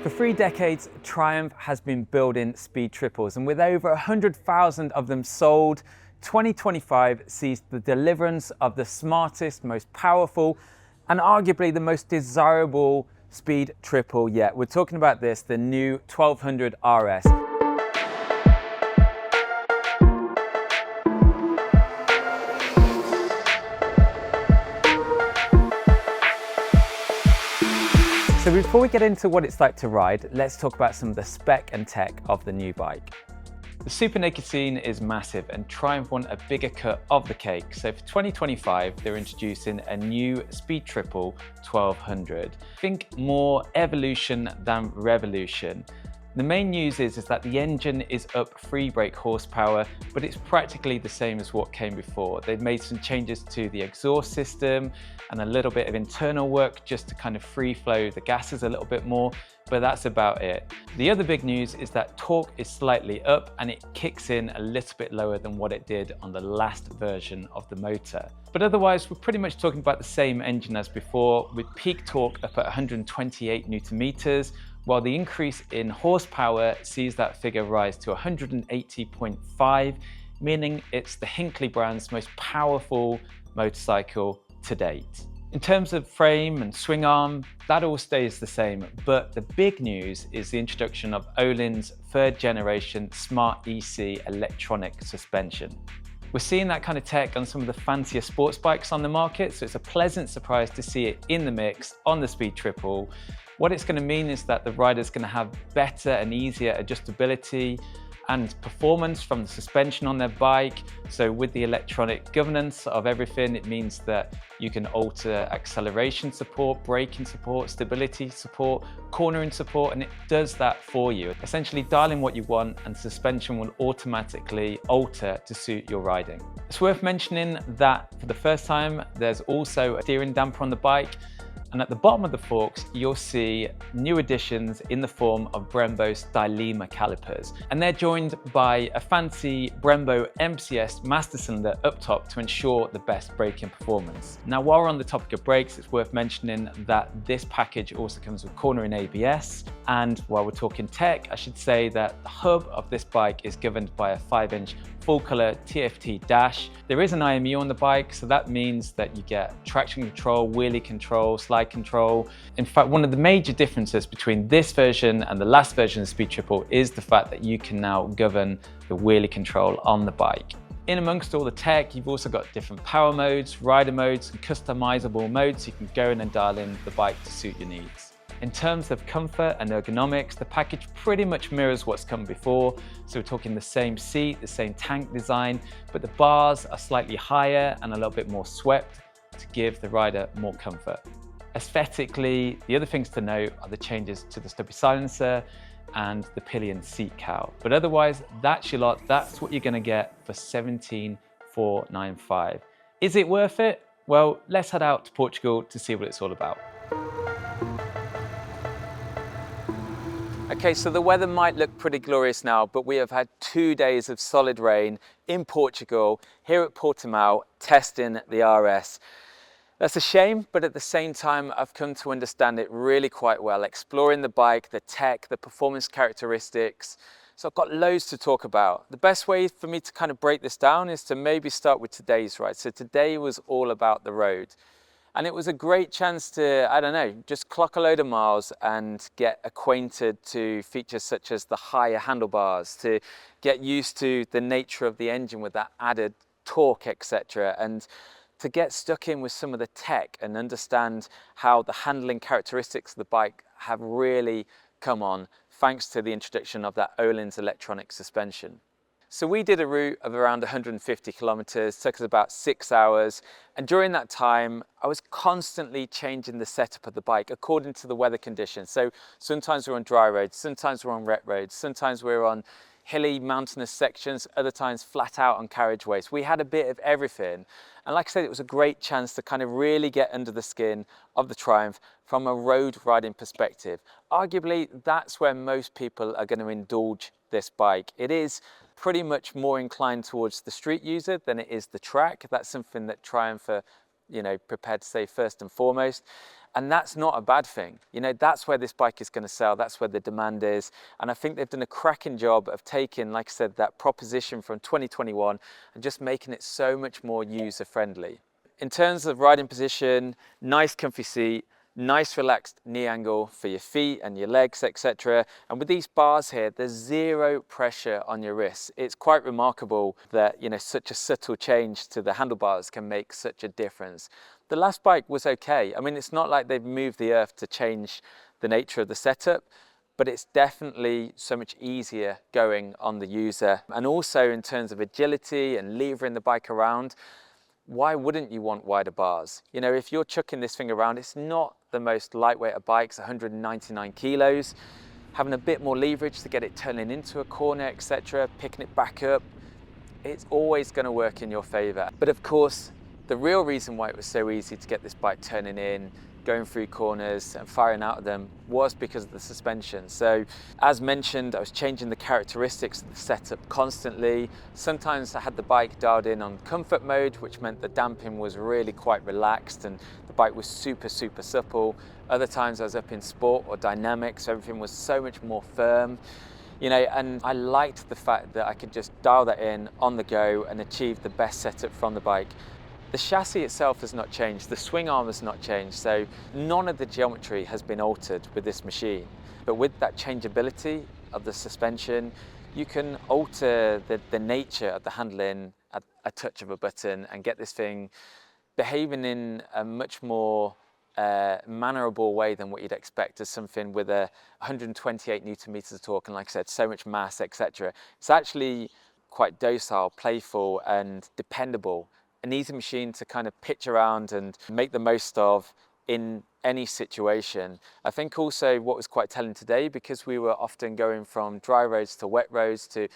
For 3 decades, Triumph has been building speed triples, and with over 100,000 of them sold, 2025 sees the deliverance of the smartest, most powerful, and arguably the most desirable speed triple yet. We're talking about this, the new 1200 RS. So before we get into what it's like to ride, let's talk about some of the spec and tech of the new bike. The super naked scene is massive and Triumph want a bigger cut of the cake. So for 2025, they're introducing a new speed triple 1200. Think more evolution than revolution. The main news is that the engine is up 3 brake horsepower, but it's practically the same as what came before. They've made some changes to the exhaust system and a little bit of internal work just to kind of free flow the gases a little bit more, but that's about it. The other big news is that torque is slightly up and it kicks in a little bit lower than what it did on the last version of the motor. But otherwise, we're pretty much talking about the same engine as before, with peak torque up at 128 Newton meters, while the increase in horsepower sees that figure rise to 180.5, meaning it's the Hinckley brand's most powerful motorcycle to date. In terms of frame and swing arm, that all stays the same, but the big news is the introduction of Öhlins' 3rd generation Smart EC electronic suspension. We're seeing that kind of tech on some of the fancier sports bikes on the market, so it's a pleasant surprise to see it in the mix on the Speed Triple. What it's going to mean is that the rider's going to have better and easier adjustability and performance from the suspension on their bike. So with the electronic governance of everything, it means that you can alter acceleration support, braking support, stability support, cornering support, and it does that for you. Essentially dial in what you want and suspension will automatically alter to suit your riding. It's worth mentioning that for the first time, there's also a steering damper on the bike. And at the bottom of the forks, you'll see new additions in the form of Brembo's Dyleema calipers. And they're joined by a fancy Brembo MCS master cylinder up top to ensure the best braking performance. Now, while we're on the topic of brakes, it's worth mentioning that this package also comes with cornering ABS. And while we're talking tech, I should say that the hub of this bike is governed by a 5-inch full color TFT dash. There is an IMU on the bike, so that means that you get traction control, wheelie control, slide control. In fact, one of the major differences between this version and the last version of Speed Triple is the fact that you can now govern the wheelie control on the bike. In amongst all the tech, you've also got different power modes, rider modes, and customizable modes, so you can go in and dial in the bike to suit your needs. In terms of comfort and ergonomics, the package pretty much mirrors what's come before. So we're talking the same seat, the same tank design, but the bars are slightly higher and a little bit more swept to give the rider more comfort. Aesthetically, the other things to note are the changes to the stubby silencer and the pillion seat cowl. But otherwise, that's your lot. That's what you're gonna get for $17,495. Is it worth it? Well, let's head out to Portugal to see what it's all about. Okay, so the weather might look pretty glorious now, but we have had 2 days of solid rain in Portugal, here at Portimão, testing the RS. That's a shame, but at the same time, I've come to understand it really quite well, exploring the bike, the tech, the performance characteristics. So I've got loads to talk about. The best way for me to kind of break this down is to maybe start with today's ride. So today was all about the road. And it was a great chance to, I don't know, just clock a load of miles and get acquainted to features such as the higher handlebars, to get used to the nature of the engine with that added torque, etc. And to get stuck in with some of the tech and understand how the handling characteristics of the bike have really come on thanks to the introduction of that Öhlins electronic suspension. So we did a route of around 150 kilometers, took us about 6 hours. And during that time, I was constantly changing the setup of the bike according to the weather conditions. So sometimes we're on dry roads, sometimes we're on wet roads, sometimes we're on hilly mountainous sections, other times flat out on carriageways. We had a bit of everything. And like I said, it was a great chance to kind of really get under the skin of the Triumph from a road riding perspective. Arguably, that's where most people are going to indulge this bike. It is pretty much more inclined towards the street user than it is the track. That's something that Triumph are prepared to say first and foremost. And that's not a bad thing. That's where this bike is going to sell. That's where the demand is. And I think they've done a cracking job of taking, like I said, that proposition from 2021 and just making it so much more user friendly. In terms of riding position, nice comfy seat, nice relaxed knee angle for your feet and your legs, etc. And with these bars here, there's zero pressure on your wrists. It's quite remarkable that such a subtle change to the handlebars can make such a difference. The last bike was okay. I mean, it's not like they've moved the earth to change the nature of the setup, but it's definitely so much easier going on the user. And also in terms of agility and levering the bike around, why wouldn't you want wider bars? If you're chucking this thing around, it's not the most lightweight of bikes, 199 kilos. Having a bit more leverage to get it turning into a corner, etc., picking it back up, it's always going to work in your favor. But of course, the real reason why it was so easy to get this bike turning in, going through corners and firing out of them was because of the suspension. So as mentioned, I was changing the characteristics of the setup constantly. Sometimes I had the bike dialed in on comfort mode, which meant the damping was really quite relaxed and the bike was super supple. Other times I was up in sport or dynamic, so everything was so much more firm. And I liked the fact that I could just dial that in on the go and achieve the best setup from the bike. The chassis itself has not changed, the swing arm has not changed, so none of the geometry has been altered with this machine. But with that changeability of the suspension, you can alter the nature of the handling at a touch of a button and get this thing behaving in a much more mannerable way than what you'd expect as something with a 128 Newton meters of torque and, like I said, so much mass, etc. It's actually quite docile, playful and dependable. An easy machine to kind of pitch around and make the most of in any situation. I think also what was quite telling today, because we were often going from dry roads to wet roads to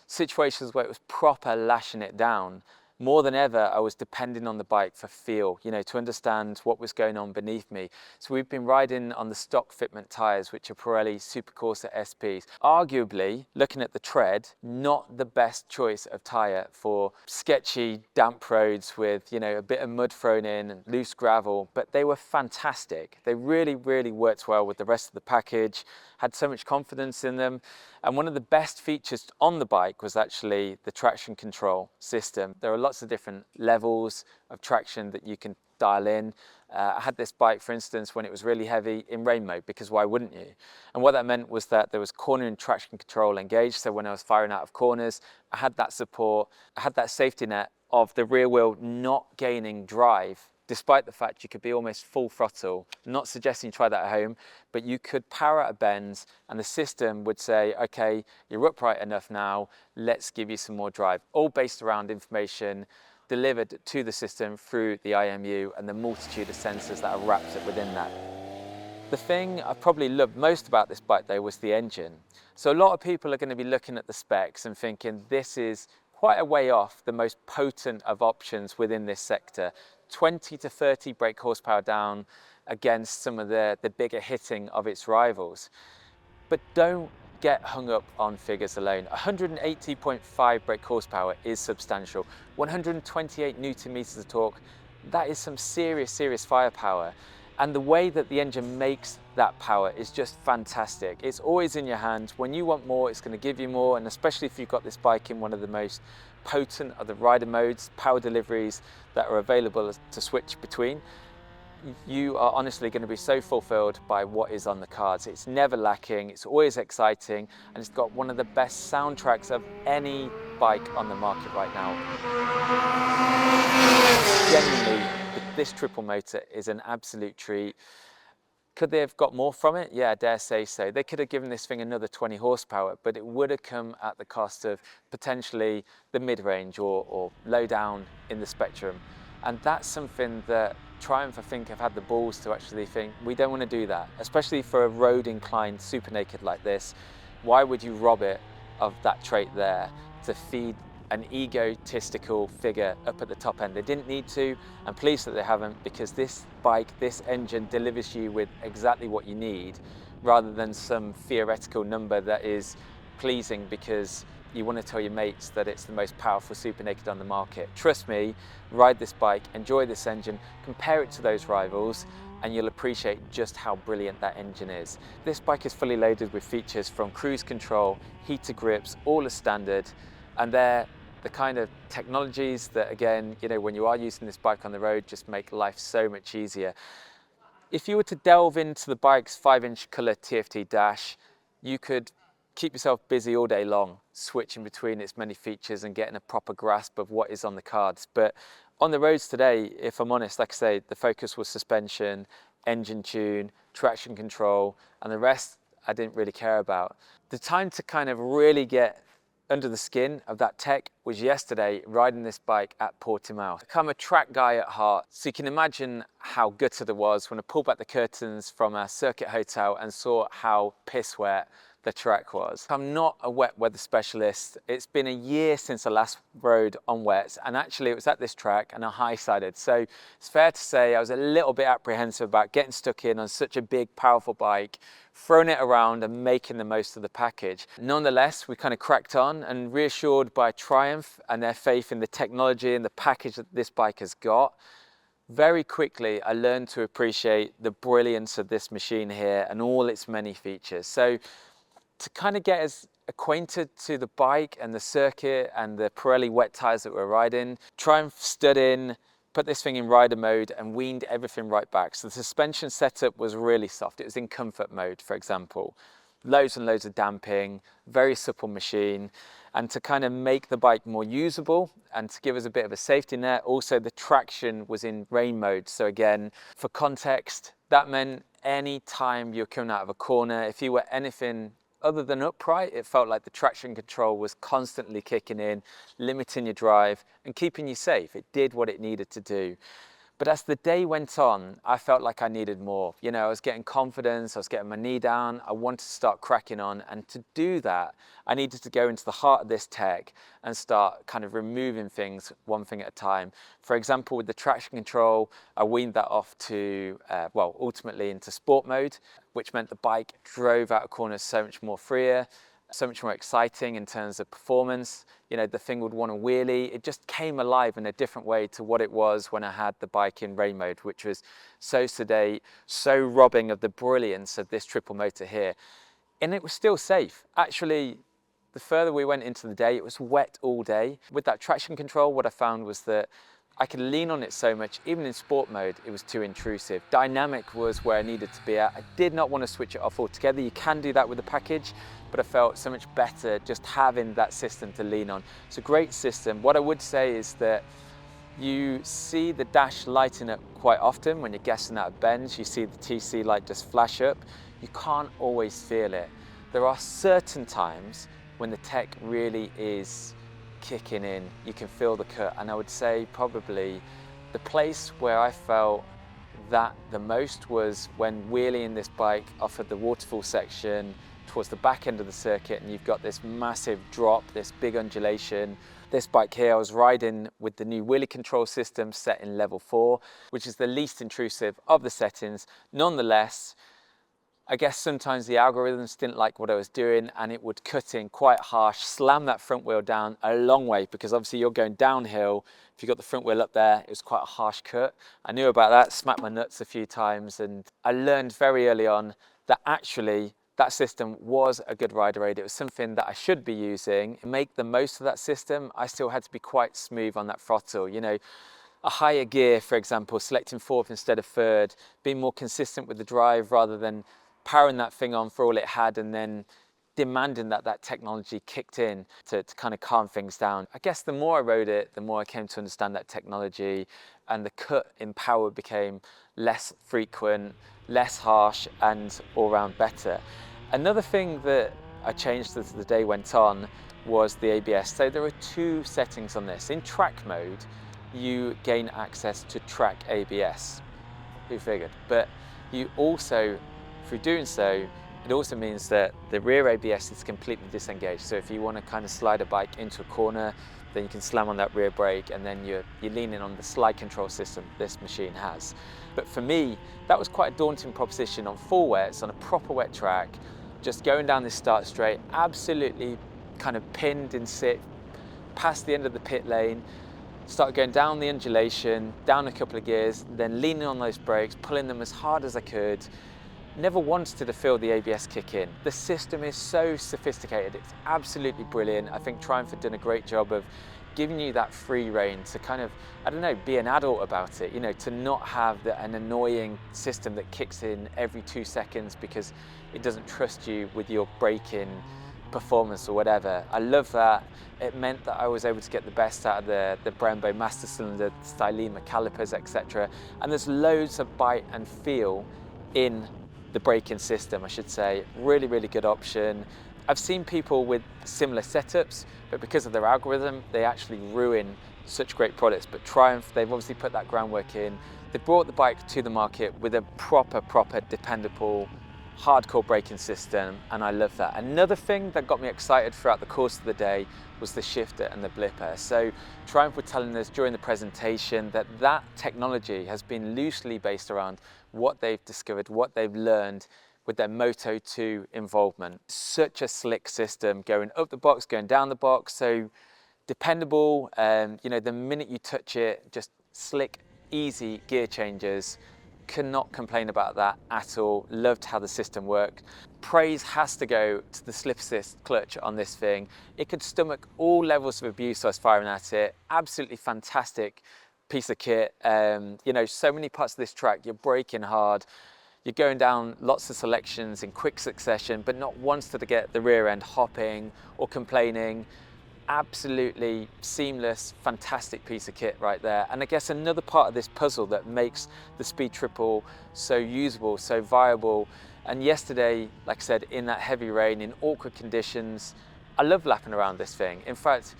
situations where it was proper lashing it down, more than ever, I was depending on the bike for feel, to understand what was going on beneath me. So we've been riding on the stock fitment tyres, which are Pirelli Supercorsa SPs. Arguably, looking at the tread, not the best choice of tyre for sketchy, damp roads with, a bit of mud thrown in and loose gravel, but they were fantastic. They really worked well with the rest of the package, had so much confidence in them. And one of the best features on the bike was actually the traction control system. There are lots of different levels of traction that you can dial in. I had this bike, for instance, when it was really heavy in rain mode, because why wouldn't you? And what that meant was that there was cornering traction control engaged. So when I was firing out of corners, I had that support, I had that safety net of the rear wheel not gaining drive, despite the fact you could be almost full throttle. I'm not suggesting you try that at home, but you could power out of bends and the system would say, okay, you're upright enough now, let's give you some more drive. All based around information delivered to the system through the IMU and the multitude of sensors that are wrapped up within that. The thing I probably loved most about this bike though was the engine. So a lot of people are going to be looking at the specs and thinking this is quite a way off the most potent of options within this sector. 20 to 30 brake horsepower down against some of the bigger hitting of its rivals. But don't get hung up on figures alone. 180.5 brake horsepower is substantial. 128 Newton meters of torque, that is some serious firepower. And the way that the engine makes that power is just fantastic. It's always in your hand. When you want more, it's going to give you more. And especially if you've got this bike in one of the most potent of the rider modes, power deliveries that are available to switch between, you are honestly going to be so fulfilled by what is on the cards. It's never lacking, it's always exciting, and it's got one of the best soundtracks of any bike on the market right now. Genuinely, this triple motor is an absolute treat. Could they have got more from it? Yeah, I dare say so. They could have given this thing another 20 horsepower, but it would have come at the cost of potentially the mid-range or low down in the spectrum. And that's something that Triumph, I think, have had the balls to actually think, we don't want to do that, especially for a road-inclined super naked like this. Why would you rob it of that trait there to feed an egotistical figure up at the top end? They didn't need to, and pleased that they haven't, because this bike, this engine delivers you with exactly what you need, rather than some theoretical number that is pleasing because you want to tell your mates that it's the most powerful super naked on the market. Trust me, ride this bike, enjoy this engine, compare it to those rivals, and you'll appreciate just how brilliant that engine is. This bike is fully loaded with features from cruise control, heated grips, all as standard, and they're the kind of technologies that, again, you know, when you are using this bike on the road, just make life so much easier. If you were to delve into the bike's 5-inch colour TFT dash, you could keep yourself busy all day long, switching between its many features and getting a proper grasp of what is on the cards. But on the roads today, if I'm honest, like I say, the focus was suspension, engine tune, traction control, and the rest I didn't really care about. The time to kind of really get under the skin of that tech was yesterday, riding this bike at Portimao. I'm a track guy at heart, so you can imagine how gutted I was when I pulled back the curtains from our circuit hotel and saw how piss wet the track was. I'm not a wet weather specialist. It's been a year since I last rode on wets, and actually it was at this track and I high-sided. So it's fair to say I was a little bit apprehensive about getting stuck in on such a big, powerful bike, throwing it around and making the most of the package. Nonetheless, we kind of cracked on, and reassured by Triumph and their faith in the technology and the package that this bike has got, very quickly I learned to appreciate the brilliance of this machine here and all its many features. So to kind of get us acquainted to the bike and the circuit and the Pirelli wet tyres that we're riding, Triumph stood in, put this thing in rider mode and weaned everything right back. So the suspension setup was really soft. It was in comfort mode, for example. Loads and loads of damping, very supple machine. And to kind of make the bike more usable and to give us a bit of a safety net, also the traction was in rain mode. So again, for context, that meant any time you're coming out of a corner, if you were anything other than upright, it felt like the traction control was constantly kicking in, limiting your drive and keeping you safe. It did what it needed to do. But as the day went on, I felt like I needed more. You know, I was getting confidence, I was getting my knee down, I wanted to start cracking on. And to do that, I needed to go into the heart of this tech and start kind of removing things one thing at a time. For example, with the traction control, I weaned that off to, well, ultimately into sport mode, which meant the bike drove out of corners so much more freer, so much more exciting in terms of performance. You know, the thing would want to wheelie. It just came alive in a different way to what it was when I had the bike in rain mode, which was so sedate, so robbing of the brilliance of this triple motor here. And it was still safe. Actually, the further we went into the day, it was wet all day. With that traction control, what I found was that I could lean on it so much, even in sport mode, it was too intrusive. Dynamic was where I needed to be at. I did not want to switch it off altogether. You can do that with the package, but I felt so much better just having that system to lean on. It's a great system. What I would say is that you see the dash lighting up quite often when you're guessing out of bends. You see the TC light just flash up. You can't always feel it. There are certain times when the tech really is kicking in, you can feel the cut, and I would say probably the place where I felt that the most was when wheeling this bike off of the waterfall section towards the back end of the circuit, and you've got this massive drop, this big undulation. This bike here I was riding with the new wheelie control system set in level 4, which is the least intrusive of the settings. Nonetheless, I guess sometimes the algorithms didn't like what I was doing, and it would cut in quite harsh, slam that front wheel down a long way, because obviously you're going downhill. If you got the front wheel up there, it was quite a harsh cut. I knew about that, smacked my nuts a few times, and I learned very early on that actually that system was a good rider aid. It was something that I should be using. To make the most of that system, I still had to be quite smooth on that throttle. You know, a higher gear, for example, selecting 4th instead of 3rd, being more consistent with the drive rather than powering that thing on for all it had and then demanding that that technology kicked in to kind of calm things down. I guess the more I rode it, the more I came to understand that technology, and the cut in power became less frequent, less harsh, and all round better. Another thing that I changed as the day went on was the ABS. So there are 2 settings on this. In track mode, you gain access to track ABS. Who figured? But you also, through doing so, it also means that the rear ABS is completely disengaged. So if you want to kind of slide a bike into a corner, then you can slam on that rear brake, and then you're leaning on the slide control system this machine has. But for me, that was quite a daunting proposition on full wets, on a proper wet track, just going down this start straight, absolutely kind of pinned in sit past the end of the pit lane, started going down the undulation, down a couple of gears, then leaning on those brakes, pulling them as hard as I could. Never once did I feel the ABS kick in. The system is so sophisticated, it's absolutely brilliant. I think Triumph have done a great job of giving you that free rein to kind of, I don't know, be an adult about it, you know, to not have an annoying system that kicks in every 2 seconds because it doesn't trust you with your braking performance or whatever. I love that. It meant that I was able to get the best out of the Brembo master cylinder, Stylema calipers, etc. And there's loads of bite and feel in the braking system, I should say. Really, really good option. I've seen people with similar setups, but because of their algorithm, they actually ruin such great products. But Triumph, they've obviously put that groundwork in. They brought the bike to the market with a proper, dependable, hardcore braking system, and I love that. Another thing that got me excited throughout the course of the day was the shifter and the blipper. So Triumph were telling us during the presentation that that technology has been loosely based around what they've discovered, what they've learned with their Moto 2 involvement. Such a slick system, going up the box, going down the box, so dependable. You know, the minute you touch it, just slick, easy gear changes. Cannot complain about that at all. Loved how the system worked. Praise has to go to the slip assist clutch on this thing. It could stomach all levels of abuse I was firing at it. Absolutely fantastic piece of kit. You know, so many parts of this track, you're braking hard, you're going down lots of selections in quick succession, but not once did I get the rear end hopping or complaining. Absolutely seamless, fantastic piece of kit right there. And I guess another part of this puzzle that makes the Speed Triple so usable, so viable. And yesterday, like I said, in that heavy rain, in awkward conditions, I love lapping around this thing. In fact,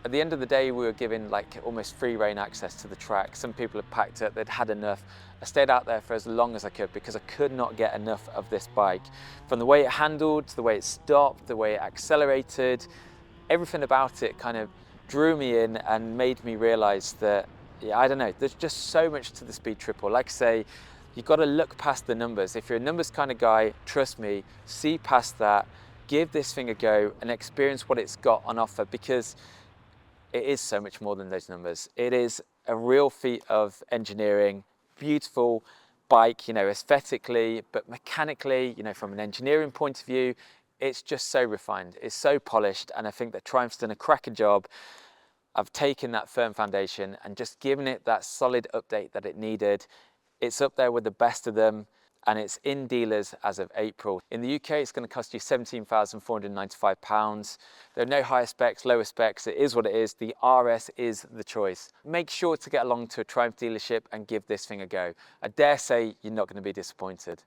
at the end of the day, we were given like almost free rein access to the track. Some people had packed it, they'd had enough. I stayed out there for as long as I could because I could not get enough of this bike. From the way it handled, to the way it stopped, the way it accelerated, everything about it kind of drew me in and made me realize that, yeah, I don't know, there's just so much to the Speed Triple. Like I say, you've got to look past the numbers. If you're a numbers kind of guy, trust me, see past that, give this thing a go and experience what it's got on offer, because it is so much more than those numbers. It is a real feat of engineering, beautiful bike, you know, aesthetically, but mechanically, you know, from an engineering point of view, it's just so refined, it's so polished, and I think that Triumph's done a cracking job of taking that firm foundation and just giving it that solid update that it needed. It's up there with the best of them, and it's in dealers as of April. In the UK, it's going to cost you £17,495. There are no higher specs, lower specs. It is what it is. The RS is the choice. Make sure to get along to a Triumph dealership and give this thing a go. I dare say you're not going to be disappointed.